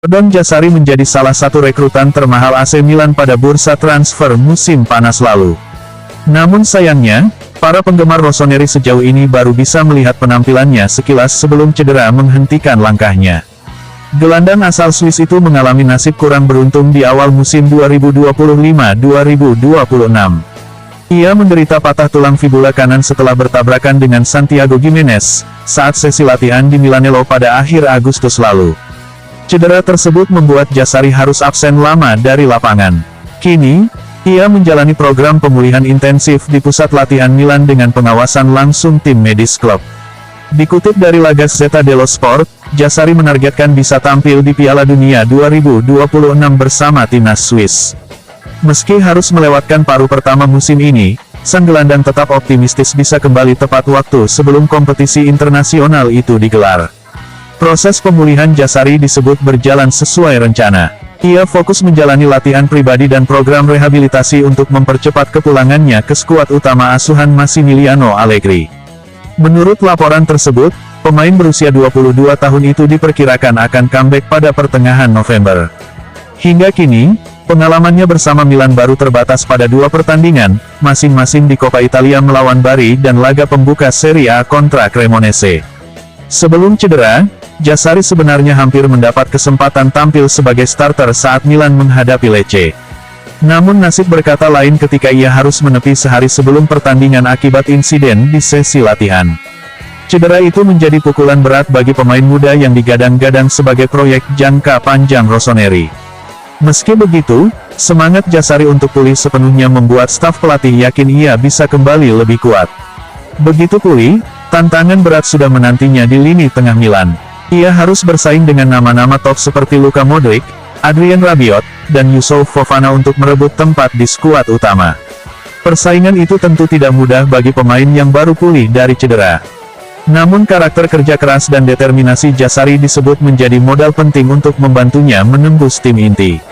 Erdon Jazari menjadi salah satu rekrutan termahal AC Milan pada bursa transfer musim panas lalu. Namun sayangnya, para penggemar Rossoneri sejauh ini baru bisa melihat penampilannya sekilas sebelum cedera menghentikan langkahnya. Gelandang asal Swiss itu mengalami nasib kurang beruntung di awal musim 2025-2026. Ia menderita patah tulang fibula kanan setelah bertabrakan dengan Santiago Gimenez saat sesi latihan di Milanello pada akhir Agustus lalu. Cedera tersebut membuat Jazari harus absen lama dari lapangan. Kini, ia menjalani program pemulihan intensif di pusat latihan Milan dengan pengawasan langsung tim medis klub. Dikutip dari La Gazzetta dello Sport, Jazari menargetkan bisa tampil di Piala Dunia 2026 bersama timnas Swiss. Meski harus melewatkan paruh pertama musim ini, sang gelandang tetap optimistis bisa kembali tepat waktu sebelum kompetisi internasional itu digelar. Proses pemulihan Jazari disebut berjalan sesuai rencana. Ia fokus menjalani latihan pribadi dan program rehabilitasi untuk mempercepat kepulangannya ke skuad utama asuhan Massimiliano Allegri. Menurut laporan tersebut, pemain berusia 22 tahun itu diperkirakan akan comeback pada pertengahan November. Hingga kini, pengalamannya bersama Milan baru terbatas pada 2 pertandingan, masing-masing di Coppa Italia melawan Bari dan laga pembuka Serie A kontra Cremonese. Sebelum cedera, Jazari sebenarnya hampir mendapat kesempatan tampil sebagai starter saat Milan menghadapi Lecce. Namun nasib berkata lain ketika ia harus menepi sehari sebelum pertandingan akibat insiden di sesi latihan. Cedera itu menjadi pukulan berat bagi pemain muda yang digadang-gadang sebagai proyek jangka panjang Rossoneri. Meski begitu, semangat Jazari untuk pulih sepenuhnya membuat staf pelatih yakin ia bisa kembali lebih kuat. Begitu pulih, tantangan berat sudah menantinya di lini tengah Milan. Ia harus bersaing dengan nama-nama top seperti Luka Modric, Adrien Rabiot, dan Youssouf Fofana untuk merebut tempat di skuad utama. Persaingan itu tentu tidak mudah bagi pemain yang baru pulih dari cedera. Namun karakter kerja keras dan determinasi Jazari disebut menjadi modal penting untuk membantunya menembus tim inti.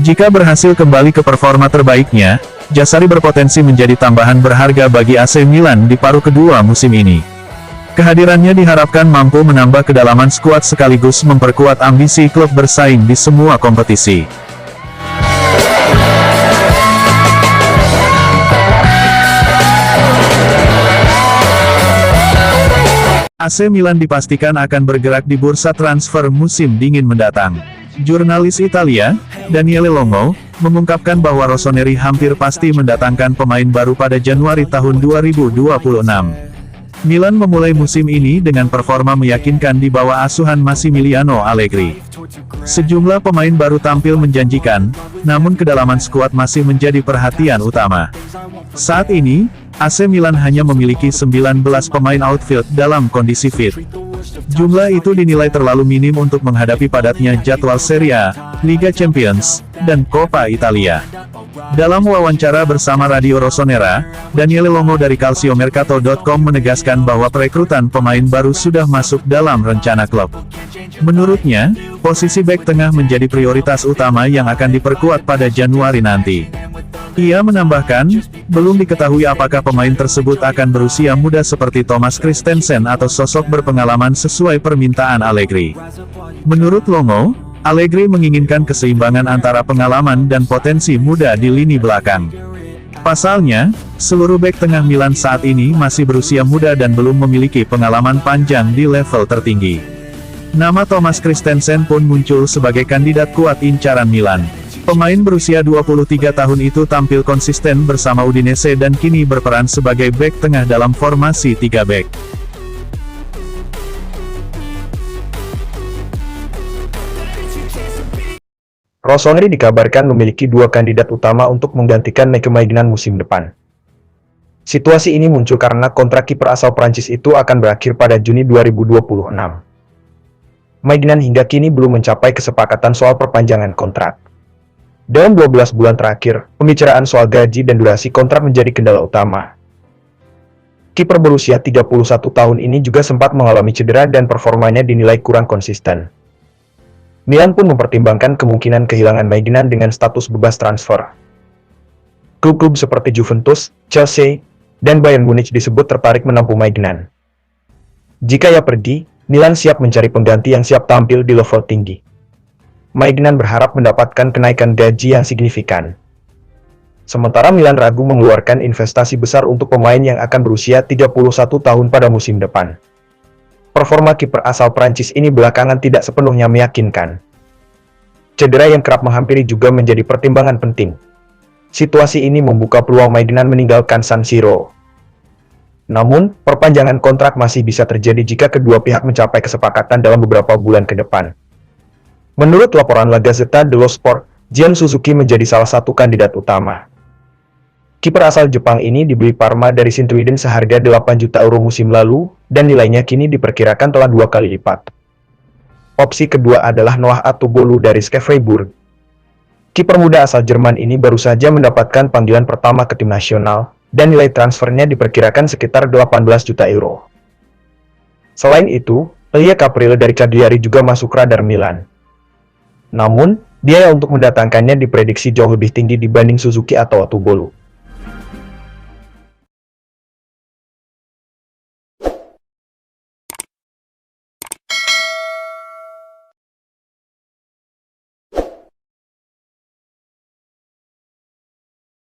Jika berhasil kembali ke performa terbaiknya, Jazari berpotensi menjadi tambahan berharga bagi AC Milan di paruh kedua musim ini. Kehadirannya diharapkan mampu menambah kedalaman skuad sekaligus memperkuat ambisi klub bersaing di semua kompetisi. AC Milan dipastikan akan bergerak di bursa transfer musim dingin mendatang. Jurnalis Italia, Daniele Longo, mengungkapkan bahwa Rossoneri hampir pasti mendatangkan pemain baru pada Januari tahun 2026. Milan memulai musim ini dengan performa meyakinkan di bawah asuhan Massimiliano Allegri. Sejumlah pemain baru tampil menjanjikan, namun kedalaman skuad masih menjadi perhatian utama. Saat ini, AC Milan hanya memiliki 19 pemain outfield dalam kondisi fit. Jumlah itu dinilai terlalu minim untuk menghadapi padatnya jadwal Serie A, Liga Champions, dan Coppa Italia. Dalam wawancara bersama Radio Rossonera, Daniele Longo dari Calciomercato.com menegaskan bahwa perekrutan pemain baru sudah masuk dalam rencana klub. Menurutnya, posisi bek tengah menjadi prioritas utama yang akan diperkuat pada Januari nanti. Ia menambahkan, belum diketahui apakah pemain tersebut akan berusia muda seperti Thomas Christensen atau sosok berpengalaman sesuai permintaan Allegri. Menurut Longo, Allegri menginginkan keseimbangan antara pengalaman dan potensi muda di lini belakang. Pasalnya, seluruh bek tengah Milan saat ini masih berusia muda dan belum memiliki pengalaman panjang di level tertinggi. Nama Thomas Christensen pun muncul sebagai kandidat kuat incaran Milan. Pemain berusia 23 tahun itu tampil konsisten bersama Udinese dan kini berperan sebagai bek tengah dalam formasi 3 bek. Rossoneri dikabarkan memiliki 2 kandidat utama untuk menggantikan Mike Maignan musim depan. Situasi ini muncul karena kontrak kiper asal Prancis itu akan berakhir pada Juni 2026. Maignan hingga kini belum mencapai kesepakatan soal perpanjangan kontrak. Dalam 12 bulan terakhir, pembicaraan soal gaji dan durasi kontrak menjadi kendala utama. Kiper berusia 31 tahun ini juga sempat mengalami cedera dan performanya dinilai kurang konsisten. Milan pun mempertimbangkan kemungkinan kehilangan Maignan dengan status bebas transfer. Klub-klub seperti Juventus, Chelsea, dan Bayern Munich disebut tertarik menampung Maignan. Jika ia pergi, Milan siap mencari pengganti yang siap tampil di level tinggi. Maignan berharap mendapatkan kenaikan gaji yang signifikan. Sementara Milan ragu mengeluarkan investasi besar untuk pemain yang akan berusia 31 tahun pada musim depan. Performa kiper asal Prancis ini belakangan tidak sepenuhnya meyakinkan. Cedera yang kerap menghampiri juga menjadi pertimbangan penting. Situasi ini membuka peluang Maignan meninggalkan San Siro. Namun, perpanjangan kontrak masih bisa terjadi jika kedua pihak mencapai kesepakatan dalam beberapa bulan ke depan. Menurut laporan La Gazzetta dello Sport, Jian Suzuki menjadi salah satu kandidat utama. Kiper asal Jepang ini dibeli Parma dari Sint-Truiden seharga 8 juta euro musim lalu, dan nilainya kini diperkirakan telah 2 kali lipat. Opsi kedua adalah Noah Atubolu dari SK Freiburg. Kiper muda asal Jerman ini baru saja mendapatkan panggilan pertama ke tim nasional, dan nilai transfernya diperkirakan sekitar 18 juta euro. Selain itu, Elia Caprile dari Cagliari juga masuk radar Milan. Namun, biaya untuk mendatangkannya diprediksi jauh lebih tinggi dibanding Suzuki atau Atubolu.